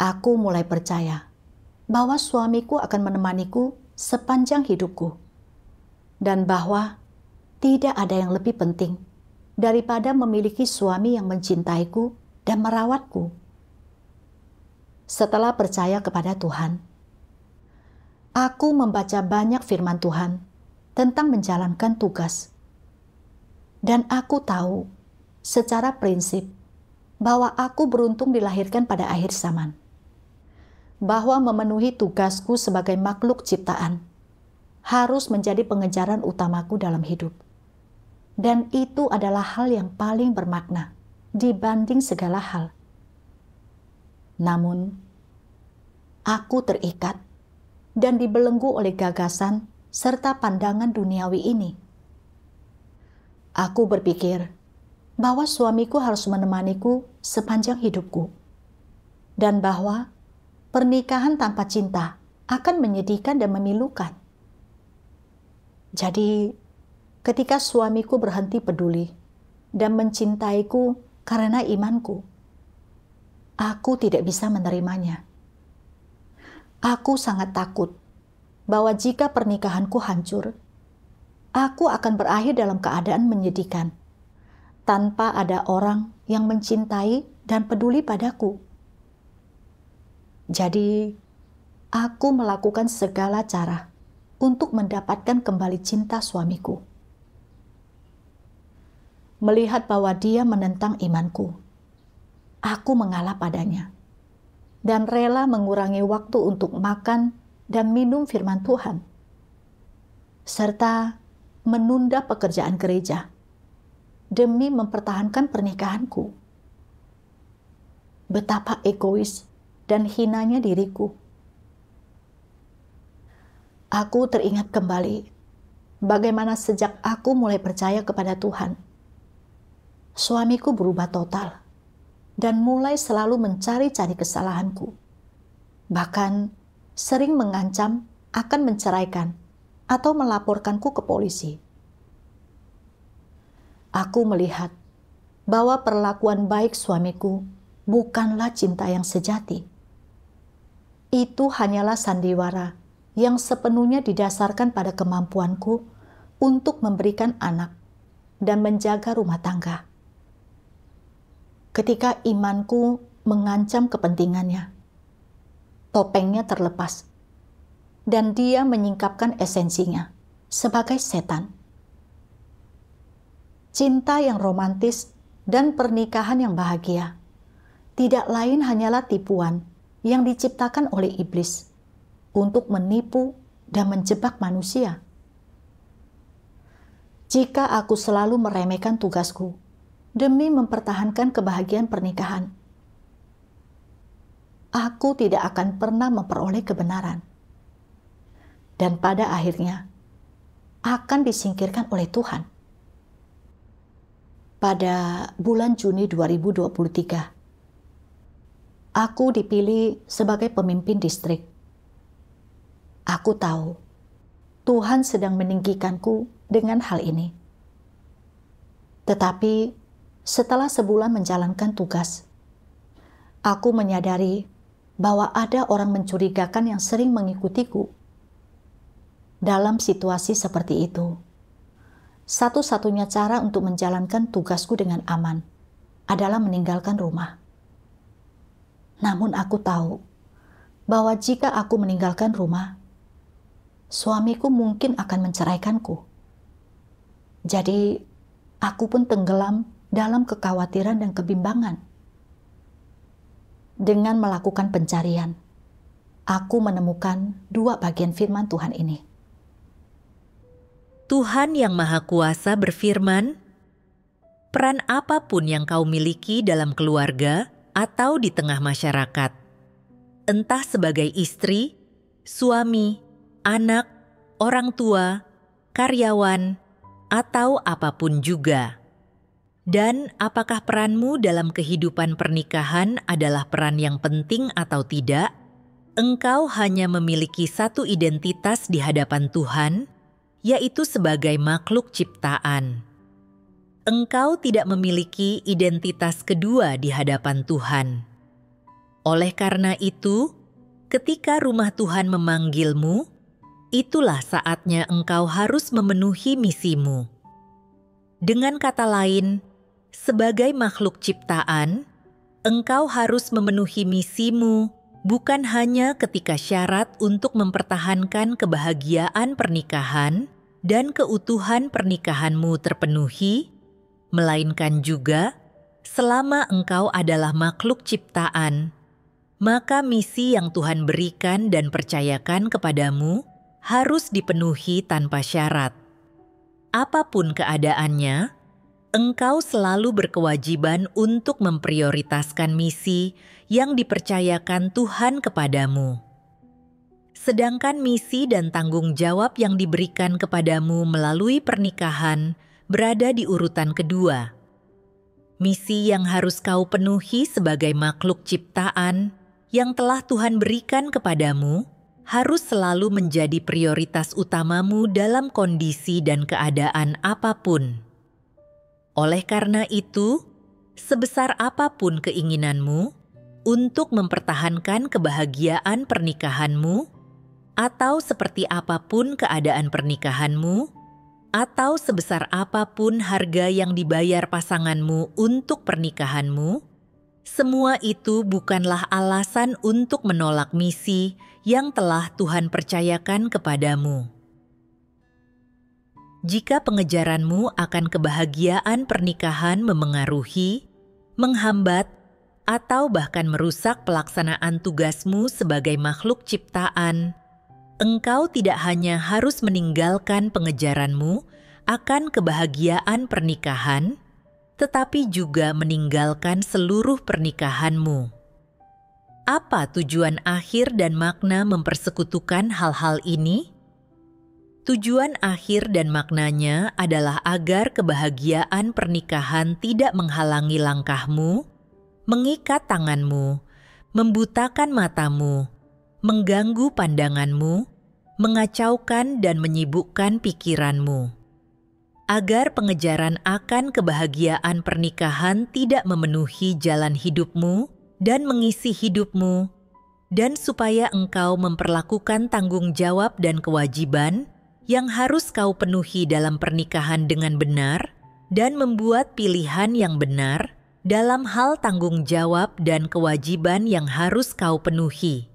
Aku mulai percaya bahwa suamiku akan menemaniku sepanjang hidupku, dan bahwa tidak ada yang lebih penting daripada memiliki suami yang mencintaiku dan merawatku. Setelah percaya kepada Tuhan, aku membaca banyak firman Tuhan tentang menjalankan tugas. Dan aku tahu secara prinsip bahwa aku beruntung dilahirkan pada akhir zaman. Bahwa memenuhi tugasku sebagai makhluk ciptaan harus menjadi pengejaran utamaku dalam hidup. Dan itu adalah hal yang paling bermakna dibanding segala hal. Namun, aku terikat dan dibelenggu oleh gagasan serta pandangan duniawi ini. Aku berpikir bahwa suamiku harus menemaniku sepanjang hidupku, dan bahwa pernikahan tanpa cinta akan menyedihkan dan memilukan. Jadi, ketika suamiku berhenti peduli dan mencintaiku karena imanku, aku tidak bisa menerimanya. Aku sangat takut bahwa jika pernikahanku hancur, aku akan berakhir dalam keadaan menyedihkan, tanpa ada orang yang mencintai dan peduli padaku. Jadi, aku melakukan segala cara untuk mendapatkan kembali cinta suamiku. Melihat bahwa dia menentang imanku, aku mengalah padanya dan rela mengurangi waktu untuk makan dan minum firman Tuhan, serta menunda pekerjaan gereja demi mempertahankan pernikahanku. Betapa egois dan hinanya diriku. Aku teringat kembali bagaimana sejak aku mulai percaya kepada Tuhan, suamiku berubah total dan mulai selalu mencari-cari kesalahanku. Bahkan sering mengancam akan menceraikan atau melaporkanku ke polisi. Aku melihat bahwa perlakuan baik suamiku bukanlah cinta yang sejati. Itu hanyalah sandiwara yang sepenuhnya didasarkan pada kemampuanku untuk memberikan anak dan menjaga rumah tangga. Ketika imanku mengancam kepentingannya, topengnya terlepas, dan dia menyingkapkan esensinya sebagai setan. Cinta yang romantis dan pernikahan yang bahagia tidak lain hanyalah tipuan yang diciptakan oleh iblis untuk menipu dan menjebak manusia. Jika aku selalu meremehkan tugasku demi mempertahankan kebahagiaan pernikahan, aku tidak akan pernah memperoleh kebenaran. Dan pada akhirnya akan disingkirkan oleh Tuhan. Pada bulan Juni 2023, aku dipilih sebagai pemimpin distrik. Aku tahu Tuhan sedang meninggikanku dengan hal ini. Tetapi setelah sebulan menjalankan tugas, aku menyadari bahwa ada orang mencurigakan yang sering mengikutiku. Dalam situasi seperti itu, satu-satunya cara untuk menjalankan tugasku dengan aman adalah meninggalkan rumah. Namun aku tahu bahwa jika aku meninggalkan rumah, suamiku mungkin akan menceraikanku. Jadi, aku pun tenggelam dalam kekhawatiran dan kebimbangan. Dengan melakukan pencarian, aku menemukan 2 bagian firman Tuhan ini. Tuhan yang Maha Kuasa berfirman, "Peran apapun yang kau miliki dalam keluarga atau di tengah masyarakat, entah sebagai istri, suami, anak, orang tua, karyawan, atau apapun juga. Dan apakah peranmu dalam kehidupan pernikahan adalah peran yang penting atau tidak? engkau hanya memiliki satu identitas di hadapan Tuhan, yaitu sebagai makhluk ciptaan. Engkau tidak memiliki identitas kedua di hadapan Tuhan. Oleh karena itu, ketika rumah Tuhan memanggilmu, itulah saatnya engkau harus memenuhi misimu. Dengan kata lain, sebagai makhluk ciptaan, engkau harus memenuhi misimu bukan hanya ketika syarat untuk mempertahankan kebahagiaan pernikahan dan keutuhan pernikahanmu terpenuhi, melainkan juga selama engkau adalah makhluk ciptaan, maka misi yang Tuhan berikan dan percayakan kepadamu harus dipenuhi tanpa syarat. Apapun keadaannya, engkau selalu berkewajiban untuk memprioritaskan misi yang dipercayakan Tuhan kepadamu. Sedangkan misi dan tanggung jawab yang diberikan kepadamu melalui pernikahan berada di urutan kedua. Misi yang harus kau penuhi sebagai makhluk ciptaan yang telah Tuhan berikan kepadamu harus selalu menjadi prioritas utamamu dalam kondisi dan keadaan apapun. Oleh karena itu, sebesar apapun keinginanmu untuk mempertahankan kebahagiaan pernikahanmu, atau seperti apapun keadaan pernikahanmu, atau sebesar apapun harga yang dibayar pasanganmu untuk pernikahanmu, semua itu bukanlah alasan untuk menolak misi yang telah Tuhan percayakan kepadamu. Jika pengejaranmu akan kebahagiaan pernikahan memengaruhi, menghambat, atau bahkan merusak pelaksanaan tugasmu sebagai makhluk ciptaan, engkau tidak hanya harus meninggalkan pengejaranmu akan kebahagiaan pernikahan, tetapi juga meninggalkan seluruh pernikahanmu. Apa tujuan akhir dan makna mempersekutukan hal-hal ini? Tujuan akhir dan maknanya adalah agar kebahagiaan pernikahan tidak menghalangi langkahmu, mengikat tanganmu, membutakan matamu, mengganggu pandanganmu, mengacaukan dan menyibukkan pikiranmu. Agar pengejaran akan kebahagiaan pernikahan tidak memenuhi jalan hidupmu dan mengisi hidupmu, dan supaya engkau memperlakukan tanggung jawab dan kewajiban yang harus kau penuhi dalam pernikahan dengan benar dan membuat pilihan yang benar dalam hal tanggung jawab dan kewajiban yang harus kau penuhi.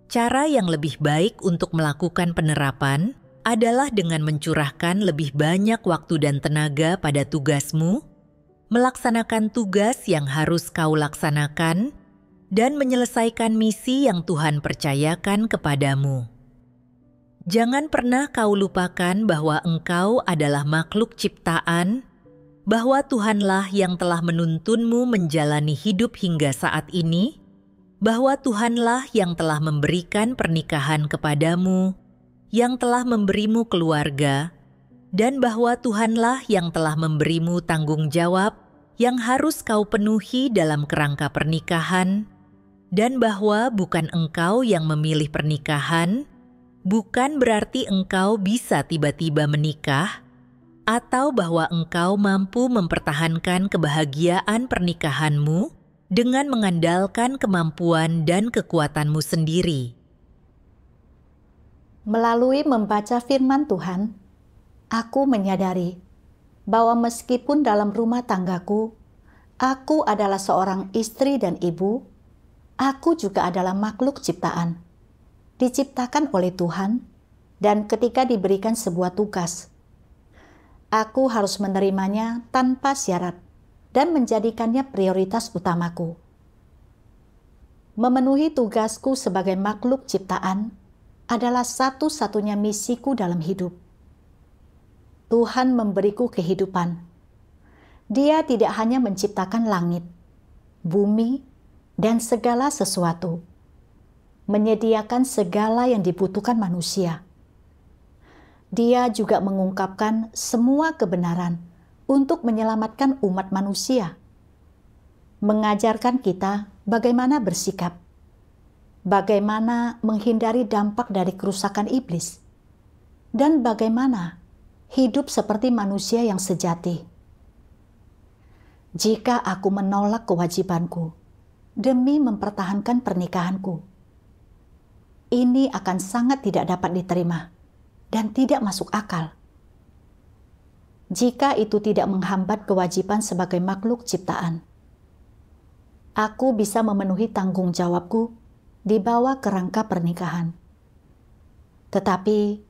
Cara yang lebih baik untuk melakukan penerapan adalah dengan mencurahkan lebih banyak waktu dan tenaga pada tugasmu, melaksanakan tugas yang harus kau laksanakan, dan menyelesaikan misi yang Tuhan percayakan kepadamu. Jangan pernah kau lupakan bahwa engkau adalah makhluk ciptaan, bahwa Tuhanlah yang telah menuntunmu menjalani hidup hingga saat ini, bahwa Tuhanlah yang telah memberikan pernikahan kepadamu, yang telah memberimu keluarga, dan bahwa Tuhanlah yang telah memberimu tanggung jawab yang harus kau penuhi dalam kerangka pernikahan, dan bahwa bukan engkau yang memilih pernikahan, bukan berarti engkau bisa tiba-tiba menikah, atau bahwa engkau mampu mempertahankan kebahagiaan pernikahanmu dengan mengandalkan kemampuan dan kekuatanmu sendiri. Melalui membaca firman Tuhan, aku menyadari bahwa meskipun dalam rumah tanggaku, aku adalah seorang istri dan ibu, aku juga adalah makhluk ciptaan, diciptakan oleh Tuhan, dan ketika diberikan sebuah tugas, aku harus menerimanya tanpa syarat dan menjadikannya prioritas utamaku. Memenuhi tugasku sebagai makhluk ciptaan adalah satu-satunya misiku dalam hidup. Tuhan memberiku kehidupan. Dia tidak hanya menciptakan langit, bumi, dan segala sesuatu, menyediakan segala yang dibutuhkan manusia. Dia juga mengungkapkan semua kebenaran untuk menyelamatkan umat manusia, mengajarkan kita bagaimana bersikap, bagaimana menghindari dampak dari kerusakan iblis, dan bagaimana hidup seperti manusia yang sejati. Jika aku menolak kewajibanku demi mempertahankan pernikahanku, ini akan sangat tidak dapat diterima dan tidak masuk akal. Jika itu tidak menghambat kewajiban sebagai makhluk ciptaan, aku bisa memenuhi tanggung jawabku di bawah kerangka pernikahan. Tetapi,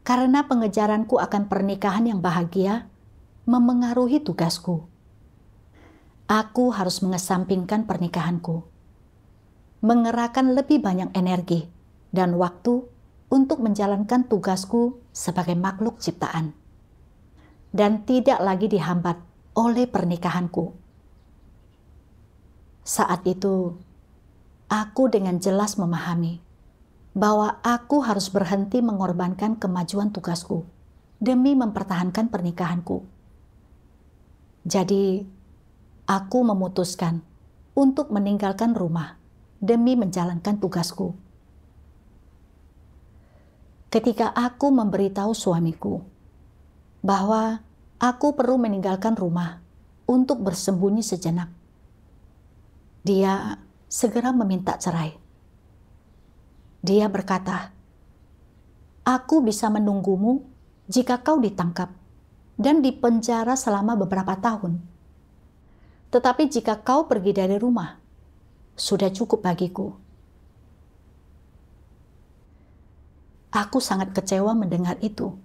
karena pengejaranku akan pernikahan yang bahagia memengaruhi tugasku, aku harus mengesampingkan pernikahanku, mengerahkan lebih banyak energi dan waktu untuk menjalankan tugasku sebagai makhluk ciptaan, dan tidak lagi dihambat oleh pernikahanku. Saat itu, aku dengan jelas memahami bahwa aku harus berhenti mengorbankan kemajuan tugasku demi mempertahankan pernikahanku. Jadi, aku memutuskan untuk meninggalkan rumah demi menjalankan tugasku. Ketika aku memberitahu suamiku bahwa aku perlu meninggalkan rumah untuk bersembunyi sejenak, dia segera meminta cerai. Dia berkata, "Aku bisa menunggumu jika kau ditangkap dan dipenjara selama beberapa tahun. Tetapi jika kau pergi dari rumah, sudah cukup bagiku." Aku sangat kecewa mendengar itu.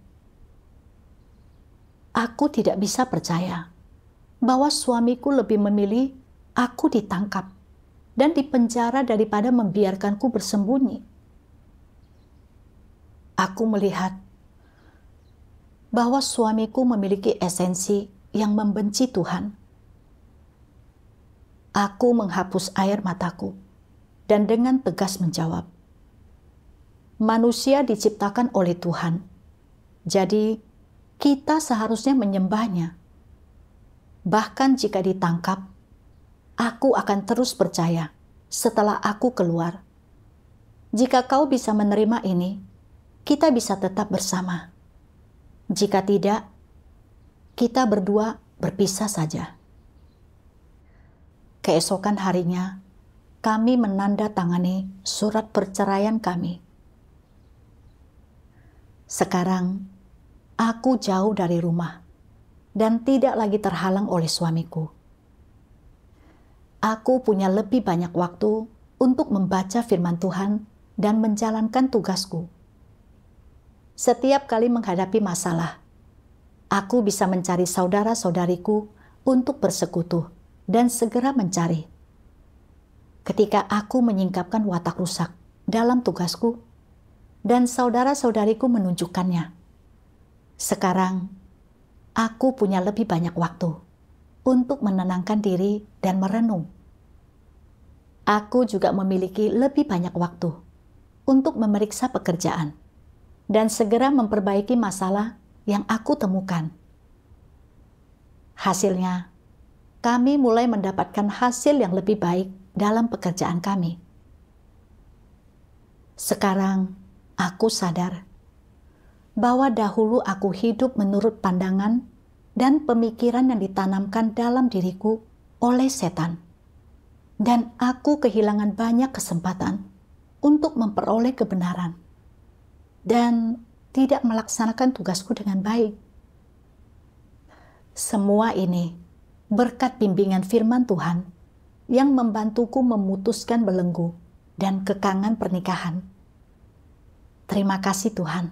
Aku tidak bisa percaya bahwa suamiku lebih memilih aku ditangkap dan dipenjara daripada membiarkanku bersembunyi. Aku melihat bahwa suamiku memiliki esensi yang membenci Tuhan. Aku menghapus air mataku dan dengan tegas menjawab, "Manusia diciptakan oleh Tuhan, jadi kita seharusnya menyembahnya. Bahkan jika ditangkap, aku akan terus percaya setelah aku keluar. Jika kau bisa menerima ini, kita bisa tetap bersama. Jika tidak, kita berdua berpisah saja." Keesokan harinya, kami menandatangani surat perceraian kami. Sekarang, aku jauh dari rumah dan tidak lagi terhalang oleh suamiku. Aku punya lebih banyak waktu untuk membaca firman Tuhan dan menjalankan tugasku. Setiap kali menghadapi masalah, aku bisa mencari saudara-saudariku untuk bersekutu dan segera mencari. Ketika aku menyingkapkan watak rusak dalam tugasku, dan saudara-saudariku menunjukkannya, sekarang aku punya lebih banyak waktu untuk menenangkan diri dan merenung. Aku juga memiliki lebih banyak waktu untuk memeriksa pekerjaan dan segera memperbaiki masalah yang aku temukan. Hasilnya, kami mulai mendapatkan hasil yang lebih baik dalam pekerjaan kami. Sekarang, aku sadar bahwa dahulu aku hidup menurut pandangan dan pemikiran yang ditanamkan dalam diriku oleh setan. Dan aku kehilangan banyak kesempatan untuk memperoleh kebenaran dan tidak melaksanakan tugasku dengan baik. Semua ini berkat bimbingan firman Tuhan yang membantuku memutuskan belenggu dan kekangan pernikahan. Terima kasih Tuhan.